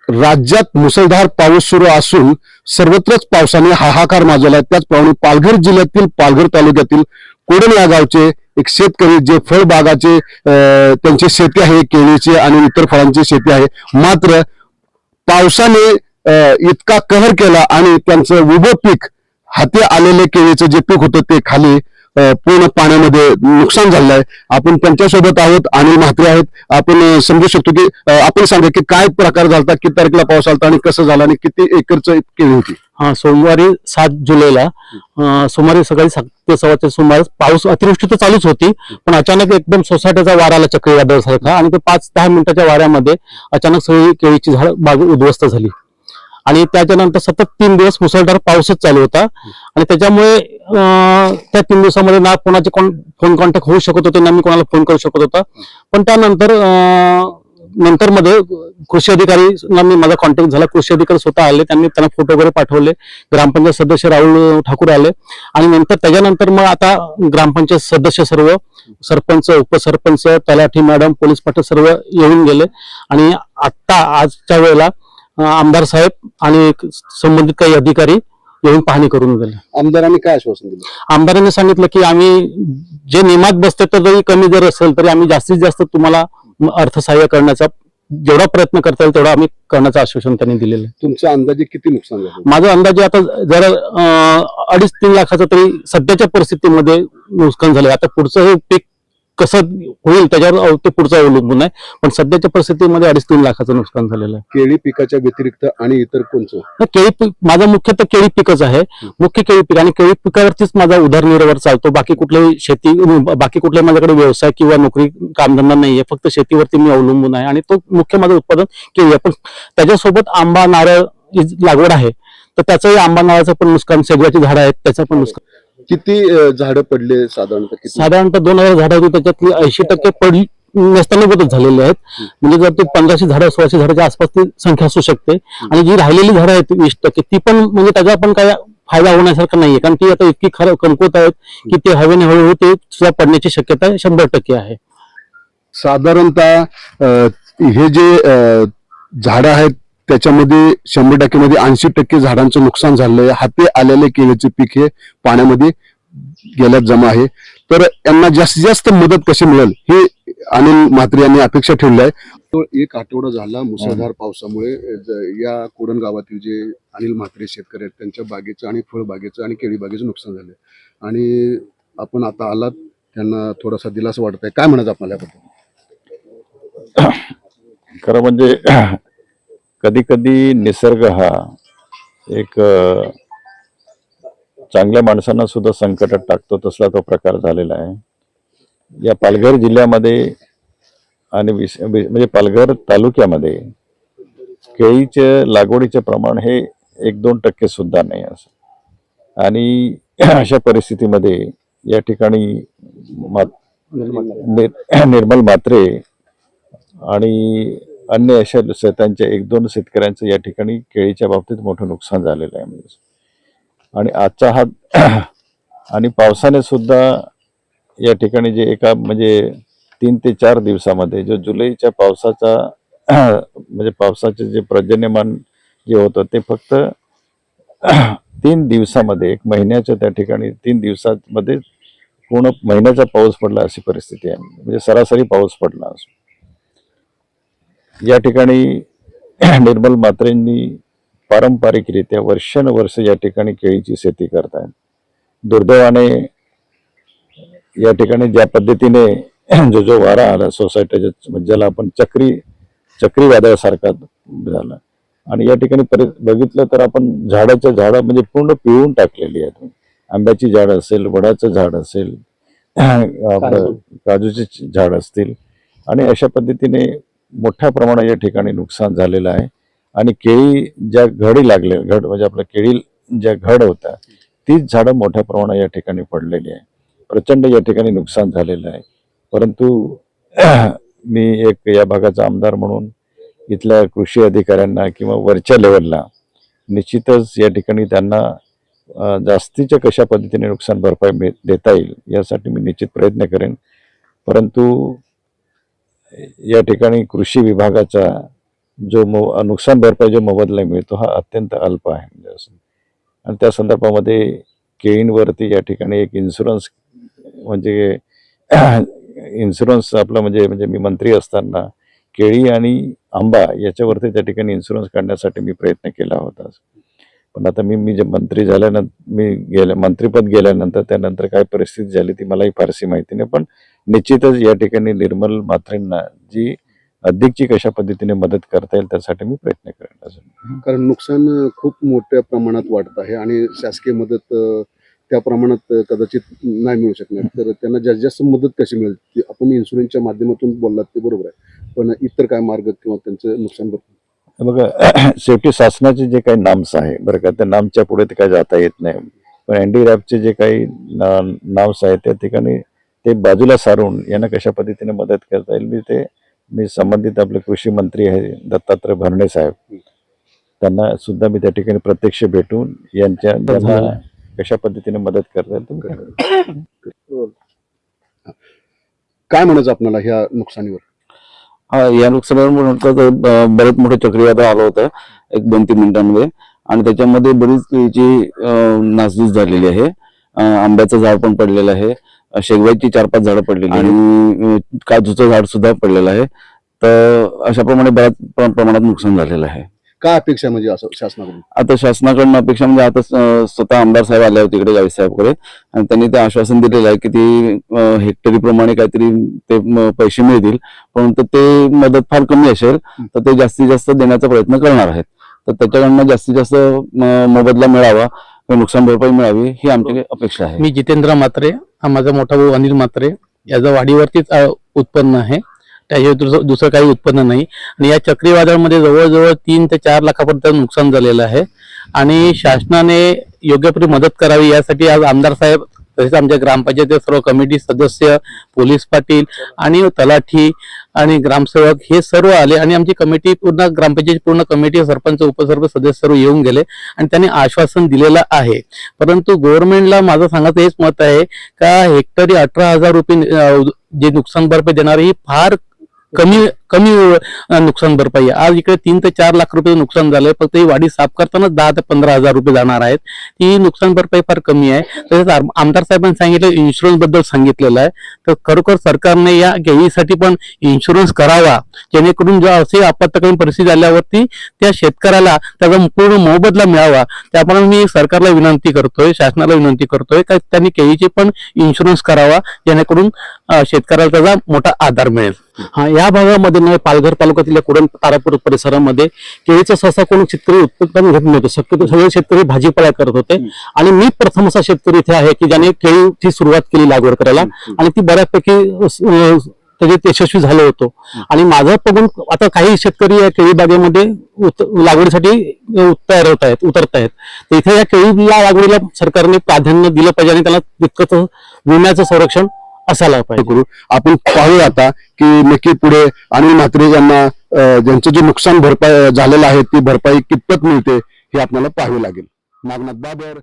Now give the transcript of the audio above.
राज्यात मुसळधार पाऊस सुरू असून सर्वत्रच पावसाने हाहाकार माजवला. त्याचप्रमाणे पालघर जिल्ह्यातील पालघर तालुक्यातील कोडण या गावचे एक शेतकरी जे फळबागाचे त्यांची शेती आहे, केळीची आणि इतर फळांची शेती आहे, मात्र पावसाने इतका कहर केला आणि त्यांचं उभं पीक, हाती आलेले केळीचं जे पीक होतं ते खाली पूर्ण पाण्यामध्ये नुकसान झालं आहे. आपण त्यांच्यासोबत आहोत, अनिल म्हात्रे आहेत. आपण समजू शकतो की आपण सांगा की काय प्रकार झाला, किती तारखेला पाऊस आला आणि कसं झालं आणि किती एकरचं केळी होती. सोमवारी 7 जुलैला सुमारे सकाळी 7 ते 7:15 सुमारे पाऊस अतिवृष्टी तर चालूच होती, पण अचानक एकदम सोसायटीचा वारा आला चक्रीवादळ सारखा आणि ते 5-10 मिनिटाच्या वाऱ्यामध्ये अचानक सगळी केळीची झाड बाग उद्ध्वस्त झाली आणि त्याच्यानंतर सतत 3 दिवस मुसळधार पाऊसच चालू होता आणि त्याच्यामुळे त्या 3 दिवसामध्ये ना कोणाचे फोन कॉन्टॅक्ट होऊ शकत होते, ना मी कोणाला फोन करू शकत होता. पण त्यानंतर मध्ये कृषी अधिकारीना मी माझा कॉन्टॅक्ट झाला. कृषी अधिकारी स्वतः आले, त्यांना फोटो वगैरे पाठवले. ग्रामपंचायत सदस्य राहुल ठाकूर आले आणि त्याच्यानंतर मग आता ग्रामपंचायत सदस्य सर्व, सरपंच, उपसरपंच, तलाठी मॅडम, पोलीस पाटील सर्व येऊन गेले आणि आता आजच्या वेळेला आमदार साहेब आणि संबंधित काही अधिकारी येऊन पाहणी करून गेले. आमदारांनी काय आश्वासन दिलं? आमदारांनी सांगितलं की आम्ही जे नियमात बसते तर जरी कमी जर असेल तरी आम्ही जास्तीत जास्त तुम्हाला अर्थसहाय्य करण्याचा जेवढा प्रयत्न करता येईल तेवढा आम्ही करण्याचं आश्वासन त्यांनी दिलेलं आहे. तुमच्या अंदाजे किती नुकसान झालं? माझं अंदाजे आता जरा 2.5-3 लाखाचं तरी सध्याच्या परिस्थितीमध्ये नुकसान झालंय. आता पुढचं हे पीक कसं होईल त्याच्यावर ते पुढचं अवलंबून आहे, पण सध्याच्या परिस्थितीमध्ये 2.5-3 लाखाचं नुकसान झालेलं आहे. केळी पिकाच्या व्यतिरिक्त आणि इतर कोणतं? केळी पीक माझं मुख्यतः केळी पिकच आहे, मुख्य केळी पीक, आणि केळी पिकावरतीच माझा उदरनिर्वाह चालतो. बाकी कुठल्याही शेती, बाकी कुठल्याही माझ्याकडे व्यवसाय किंवा नोकरी कामधंदा नाहीये, फक्त शेतीवरती मी अवलंबून आहे आणि तो मुख्य माझं उत्पादन केळी आहे. पण त्याच्यासोबत आंबा, नारळ लागवड आहे, तर त्याचंही आंबा नारळाचं पण नुकसान, शेगवाची झाडं आहेत त्याचं पण नुकसान. किती झाडं पडले साधारणतः? साधारणतः 2000 झाडं होती, त्याच्यातली 80% पडली, नसतानाबद्दल झालेले आहेत. म्हणजे जर ते 1500 झाडं 1600 झाडाच्या आसपास ती संख्या असू शकते आणि जी राहिलेली झाडं आहेत 20% ती पण म्हणजे त्याचा पण काय फायदा होण्यासारखं नाहीये, कारण ती आता इतकी कमकुवत आहेत की ते हवेने हळूहळू ते सुद्धा पडण्याची शक्यता 100% आहे. साधारणतः हे जे झाडं आहेत त्याच्यामध्ये 100% मध्ये 80% झाडांचं नुकसान झालंय. हाती आलेले केळीचे पीक हे पाण्यामध्ये गेल्यात जमा आहे. तर यांना जास्तीत जास्त मदत कशी मिळेल हे अनिल म्हात्रे यांनी अपेक्षा ठेवली आहे. तो 1 आठवडा झाला मुसळधार पावसामुळे या कोडण गावातील जे अनिल म्हात्रे शेतकरी आहेत त्यांच्या बागेचं आणि फळबागेचं आणि केळी बागेचं नुकसान झालंय आणि आपण आता आलात, त्यांना थोडासा दिलासा वाटत आहे. काय म्हणायचं आपल्याला याबद्दल? खरं म्हणजे कधी कधी निसर्ग हा एक चांगल्या माणसांना सुद्धा संकटात टाकतो, तसला तो प्रकार झालेला आहे या पालघर जिल्ह्यामध्ये आणि म्हणजे पालघर तालुक्यामध्ये केळीचे लागवडीचे प्रमाण हे 1-2% सुद्धा नाही असं. आणि अशा परिस्थितीमध्ये या ठिकाणी निर्मल म्हात्रे आणि अन्य अशा त्यांच्या 1-2 शेतकऱ्यांचं या ठिकाणी केळीच्या बाबतीत मोठं नुकसान झालेलं आहे. आणि आजचा हा आणि पावसाने सुद्धा या ठिकाणी जे म्हणजे 3 ते 4 दिवसामध्ये जो जुलैच्या पावसाचा म्हणजे पावसाचे जे पर्जन्यमान जे होतं ते फक्त 3 दिवसामध्ये, 1 महिन्याच्या त्या ठिकाणी 3 दिवसांमध्ये पूर्ण महिन्याचा पाऊस पडला अशी परिस्थिती आहे. म्हणजे सरासरी पाऊस पडला असं. या ठिकाणी निर्मल म्हात्रेंनी पारंपरिकरित्या वर्षानुवर्ष या ठिकाणी केळीची शेती करतायत. दुर्दैवाने या ठिकाणी ज्या पद्धतीने जो वारा आला सोसायटीच्या, ज्याला आपण चक्रीवादळासारखा झाला आणि या ठिकाणी बघितलं तर आपण झाडाच्या झाडं म्हणजे पूर्ण पिळून टाकलेली आहेत. आंब्याची झाड असेल, वडाचं झाड असेल, आपलं काजूचे झाड असतील आणि अशा पद्धतीने मोठ्या प्रमाणात या ठिकाणी नुकसान झालेलं आहे. आणि केळी ज्या घडी लागले, म्हणजे आपल्या केळी ज्या घड होत्या तीच झाडं मोठ्या प्रमाणात या ठिकाणी पडलेली आहे. प्रचंड या ठिकाणी नुकसान झालेलं आहे. परंतु मी एक या भागाचा आमदार म्हणून इथल्या कृषी अधिकाऱ्यांना किंवा वरच्या लेवलला निश्चितच या ठिकाणी त्यांना जास्तीच्या कशा पद्धतीने नुकसान भरपाई देता येईल यासाठी मी निश्चित प्रयत्न करेन. परंतु या ठिकाणी कृषी विभागाचा जो नुकसान भरपाई जो मोबदला मिळतो हा अत्यंत अल्प आहे म्हणजे असं. आणि त्या संदर्भामध्ये केळींवरती या ठिकाणी एक इन्शुरन्स म्हणजे इन्शुरन्स आपला म्हणजे मी मंत्री असताना केळी आणि आंबा याच्यावरती त्या ठिकाणी इन्शुरन्स काढण्यासाठी मी प्रयत्न केला होता. पण आता मी जे मंत्री झाल्यानंतर मंत्रिपद गेल्यानंतर त्यानंतर काय परिस्थिती झाली ती मलाही फारशी माहिती नाही. पण निश्चितच या ठिकाणी निर्मल म्हात्रेंना जी अधिकची कशा पद्धतीने मदत करता येईल त्यासाठी मी प्रयत्न करेन अजून. कारण नुकसान खूप मोठ्या प्रमाणात वाढत आहे आणि शासकीय मदत त्या प्रमाणात कदाचित नाही मिळू शकणार. तर त्यांना जास्तीत जास्त मदत कशी मिळेल ती आपण इन्शुरन्सच्या माध्यमातून बोललात ते बरोबर आहे, पण इतर काय मार्ग किंवा त्यांचं नुकसान भरपाई? बघा शेवटी शासनाचे जे काही नाम्स आहे बरं का, त्या नामच्या पुढे ते काय जाता येत नाही. पण हँडीक्रॅफ्टचे जे काही नाम्स आहेत त्या ठिकाणी ते बाजूला सारून यांना कशा पद्धतीने मदत करता येईल मी संबंधित आपले कृषी मंत्री आहे दत्तात्रय भरणे साहेब त्यांना सुद्धा मी त्या ठिकाणी प्रत्यक्ष भेटून त्यांना कशा पद्धतीने मदत करता येईल तुम्ही करा. काय म्हणायचं आपल्याला ह्या नुकसानीवर? या नुकसानावर म्हणतात बरेच मोठे चक्रीवादळ आलं होतं एक 2-3 मिनिटांमध्ये आणि त्याच्यामध्ये बरीच केळीची नासधूस झालेली आहे. आंब्याचं झाड पण पडलेलं आहे, शेगवाची 4-5 झाडं पडलेली आणि काजूचं झाड सुद्धा पडलेलं आहे. तर अशा प्रमाणे बऱ्याच प्रमाणात नुकसान झालेलं आहे. काय अपेक्षा म्हणजे असं शासनाकडून? आता शासनाकडून अपेक्षा म्हणजे आता स्वतः आमदार साहेब आले होते इकडे गावी साहेबकडे आणि त्यांनी ते आश्वासन दिलेलं आहे की ती हेक्टरी प्रमाणे काहीतरी ते पैसे मिळतील, परंतु ते मदत फार कमी असेल तर ते जास्तीत जास्त देण्याचा प्रयत्न करणार आहेत. तर त्याच्याकडनं जास्तीत जास्त मोबदला मिळावा, नुकसान भरपाई मिळावी ही आमची अपेक्षा आहे. मी जितेंद्र म्हात्रे, हा माझा मोठा भाऊ अनिल म्हात्रे, याचं वाडीवरतीच उत्पन्न आहे, त्याशिवाय दुसरं काही उत्पन्न नाही. आणि या चक्रीवादळामध्ये जवळजवळ 3 ते 4 लाखापर्यंत नुकसान झालेलं आहे आणि शासनाने योग्य प्रकारे मदत करावी यासाठी आज आमदार साहेब तसेच आमच्या ग्रामपंचायतीचे सर्व कमिटी सदस्य, पोलीस पाटील आणि तलाठी आणि ग्रामसेवक हे सर्व आले आणि आमची कमिटी पूर्ण ग्रामपंचायत पूर्ण कमिटी सरपंच उपसरपंच सदस्य सर्व येऊन गेले आणि त्यांनी आश्वासन दिलेलं आहे. परंतु गव्हर्नमेंटला माझं सांगायचं हेच मत आहे का हेक्टरी 18,000 रुपये जे नुकसान भरपाई देणारी ही फार कमी नुकसान भरपाई. आज इकडे 3 ते 4 लाख रुपये नुकसान झालंय, फक्त ही वाडी साफ करताना 10 ते 15,000 रुपये जाणार आहेत. ही नुकसान भरपाई फार कमी आहे. तसेच आमदार साहेबांनी सांगितलं इन्शुरन्स बद्दल सांगितलेलं आहे, तर खरोखर सरकारने या केळीसाठी पण इन्शुरन्स करावा, जेणेकरून जेव्हा असे आपत्कालीन परिस्थिती आल्यावरती त्या शेतकऱ्याला त्याचा पूर्ण मोबदला मिळावा. त्याप्रमाणे मी सरकारला विनंती करतोय, शासनाला विनंती करतोय का त्यांनी केळीचे पण इन्शुरन्स करावा, जेणेकरून शेतकऱ्याला त्याचा मोठा आधार मिळेल. हा, या भागामध्ये नाही पालघर तालुक्यातील कुडण तारापूर परिसरामध्ये केळीचं सहसा कोण शेतकरी उत्पन्न घेत नव्हतं. शक्यतो सगळे शेतकरी भाजीपाला करत होते आणि मी प्रथम असा शेतकरी इथे आहे की ज्याने केळीची सुरुवात केली लागवड करायला आणि ती बऱ्यापैकी त्याच्यात यशस्वी झालं होतं. आणि माझं बघून आता काही शेतकरी या केळी बागेमध्ये लागवडीसाठी उतरत आहेत. तर इथे या केळीला लागवडीला सरकारने प्राधान्य दिलं पाहिजे आणि त्याला तितकंच विम्याचं संरक्षण असायला पाहिजे. करू आपण पाहूया आता की नक्की पुढे अनिल म्हात्रे यांना ज्यांचं जे नुकसान भरपाई झालेलं आहे ती भरपाई कितपत मिळते हे आपल्याला पाहावे लागेल. नागनाथ दादर.